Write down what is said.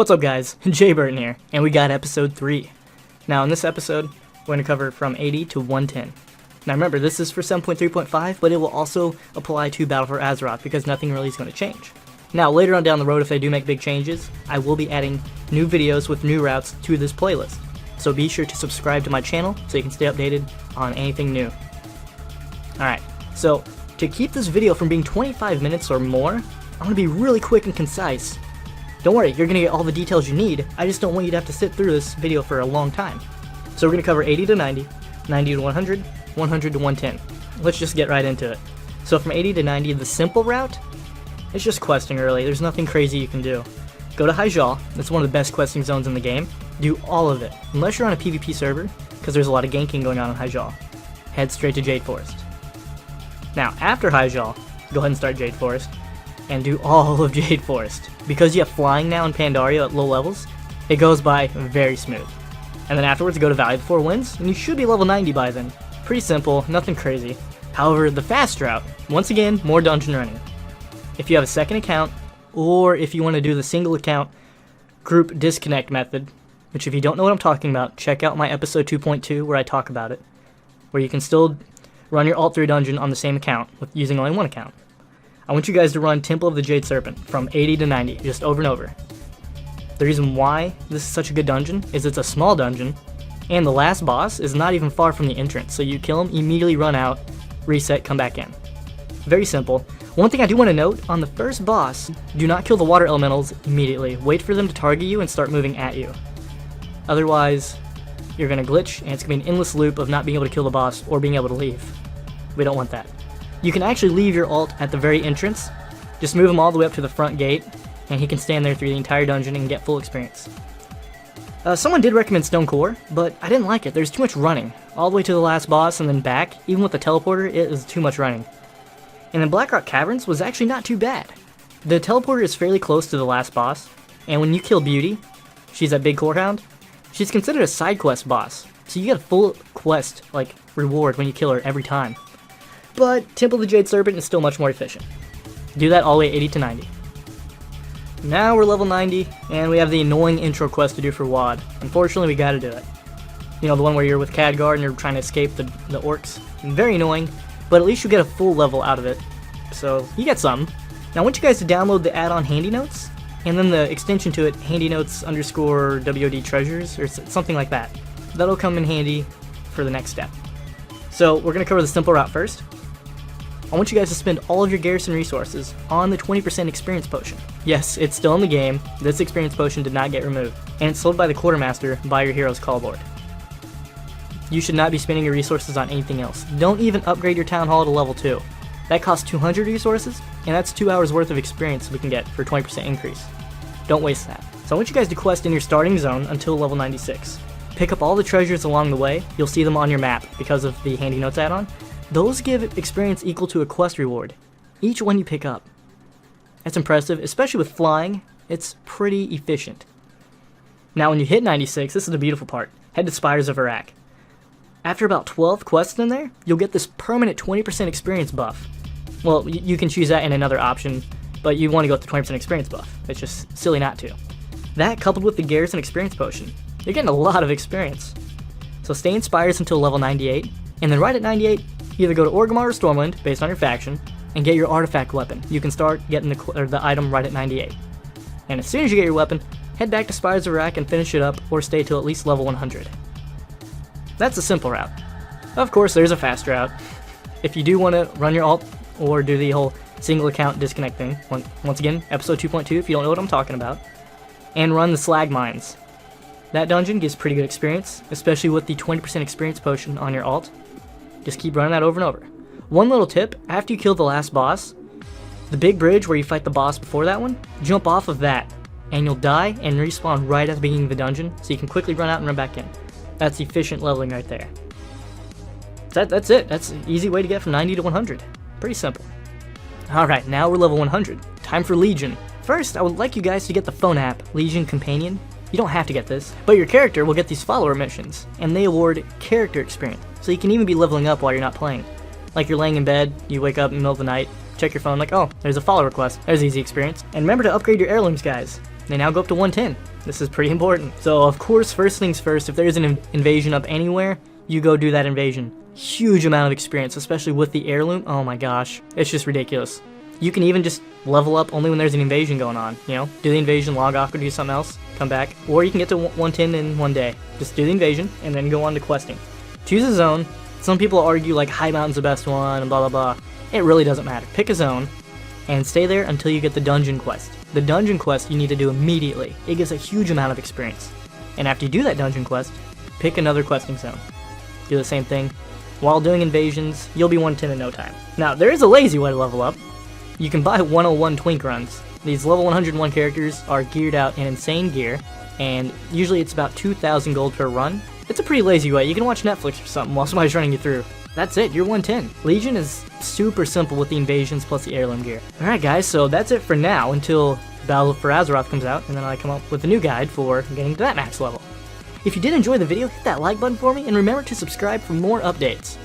What's up guys, Jay Burton here, and we got episode 3. Now in this episode, we're going to cover from 80 to 110. Now remember, this is for 7.3.5, but it will also apply to Battle for Azeroth because nothing really is going to change. Now later on down the road, if they do make big changes, I will be adding new videos with new routes to this playlist. So be sure to subscribe to my channel so you can stay updated on anything new. Alright, so to keep this video from being 25 minutes or more, I'm going to be really quick and concise. Don't worry, you're going to get all the details you need, I just don't want you to have to sit through this video for a long time. So we're going to cover 80 to 90, 90 to 100, 100 to 110. Let's just get right into it. So from 80 to 90, the simple route, it's just questing early, there's nothing crazy you can do. Go to Hyjal, that's one of the best questing zones in the game. Do all of it, unless you're on a PvP server, because there's a lot of ganking going on in Hyjal. Head straight to Jade Forest. Now, after Hyjal, go ahead and start Jade Forest, and do all of Jade Forest. Because you have flying now in Pandaria at low levels, it goes by very smooth. And then afterwards, go to Valley of the Four Winds, and you should be level 90 by then. Pretty simple, nothing crazy. However, the fast route, once again, more dungeon running. If you have a second account, or if you want to do the single account group disconnect method, which if you don't know what I'm talking about, check out my episode 2.2 where I talk about it, where you can still run your alt 3 dungeon on the same account with using only one account. I want you guys to run Temple of the Jade Serpent from 80 to 90, just over and over. The reason why this is such a good dungeon is it's a small dungeon, and the last boss is not even far from the entrance, so you kill him, immediately run out, reset, come back in. Very simple. One thing I do want to note, on the first boss, do not kill the water elementals immediately. Wait for them to target you and start moving at you. Otherwise, you're going to glitch, and it's going to be an endless loop of not being able to kill the boss or being able to leave. We don't want that. You can actually leave your ult at the very entrance. Just move him all the way up to the front gate, and he can stand there through the entire dungeon and get full experience. Someone did recommend Stone Core, but I didn't like it. There's too much running. All the way to the last boss and then back. Even with the teleporter, it is too much running. And then Blackrock Caverns was actually not too bad. The teleporter is fairly close to the last boss, and when you kill Beauty, she's that big core hound, she's considered a side quest boss. So you get a full quest, like, reward when you kill her every time. But Temple of the Jade Serpent is still much more efficient. Do that all the way 80 to 90. Now we're level 90, and we have the annoying intro quest to do for WoD. Unfortunately, we gotta do it. You know, the one where you're with Khadgar and you're trying to escape the orcs. Very annoying, but at least you get a full level out of it. So, you get something. Now I want you guys to download the add-on Handy Notes, and then the extension to it, Handy Notes _ WOD Treasures, or something like that. That'll come in handy for the next step. So, we're gonna cover the simple route first. I want you guys to spend all of your garrison resources on the 20% experience potion. Yes, it's still in the game, this experience potion did not get removed, and it's sold by the quartermaster by your hero's call board. You should not be spending your resources on anything else. Don't even upgrade your town hall to level 2. That costs 200 resources, and that's 2 hours worth of experience we can get for 20% increase. Don't waste that. So I want you guys to quest in your starting zone until level 96. Pick up all the treasures along the way, you'll see them on your map because of the Handy Notes add-on. Those give experience equal to a quest reward, each one you pick up. That's impressive, especially with flying, it's pretty efficient. Now when you hit 96, this is the beautiful part, head to Spires of Iraq. After about 12 quests in there, you'll get this permanent 20% experience buff. Well, you can choose that in another option, but you want to go with the 20% experience buff. It's just silly not to. That coupled with the Garrison experience potion, you're getting a lot of experience. So stay in Spires until level 98, and then right at 98, either go to Orgrimmar or Stormwind, based on your faction, and get your artifact weapon. You can start getting the item right at 98. And as soon as you get your weapon, head back to Spires of Iraq and finish it up, or stay till at least level 100. That's a simple route. Of course, there's a fast route. If you do want to run your alt, or do the whole single account disconnect thing, once again, episode 2.2 if you don't know what I'm talking about, and run the Slag Mines. That dungeon gives pretty good experience, especially with the 20% experience potion on your alt. Just keep running that over and over. One little tip, after you kill the last boss, the big bridge where you fight the boss before that one, jump off of that, and you'll die and respawn right at the beginning of the dungeon, so you can quickly run out and run back in. That's efficient leveling right there. That's it, that's an easy way to get from 90 to 100. Pretty simple. Alright, now we're level 100. Time for Legion. First, I would like you guys to get the phone app, Legion Companion. You don't have to get this, but your character will get these follower missions, and they award character experience, so you can even be leveling up while you're not playing. Like you're laying in bed, you wake up in the middle of the night, check your phone like, oh, there's a follower request, there's easy experience. And remember to upgrade your heirlooms, guys. they now go up to 110. This is pretty important. So of course, first things first, if there's an invasion up anywhere, you go do that invasion. Huge amount of experience, especially with the heirloom. Oh my gosh, it's just ridiculous. You can even just level up only when there's an invasion going on, you know? Do the invasion, log off, go do something else, come back. Or you can get to 110 in one day. Just do the invasion, and then go on to questing. Choose a zone. Some people argue like High Mountain's the best one, and blah blah blah. It really doesn't matter. Pick a zone, and stay there until you get the dungeon quest. The dungeon quest you need to do immediately. It gives a huge amount of experience. And after you do that dungeon quest, pick another questing zone. Do the same thing. While doing invasions, you'll be 110 in no time. Now, there is a lazy way to level up. You can buy 101 Twink runs. These level 101 characters are geared out in insane gear, and usually it's about 2,000 gold per run. It's a pretty lazy way. You can watch Netflix or something while somebody's running you through. That's it, you're 110. Legion is super simple with the invasions plus the heirloom gear. Alright guys, so that's it for now until Battle for Azeroth comes out, and then I come up with a new guide for getting to that max level. If you did enjoy the video, hit that like button for me, and remember to subscribe for more updates.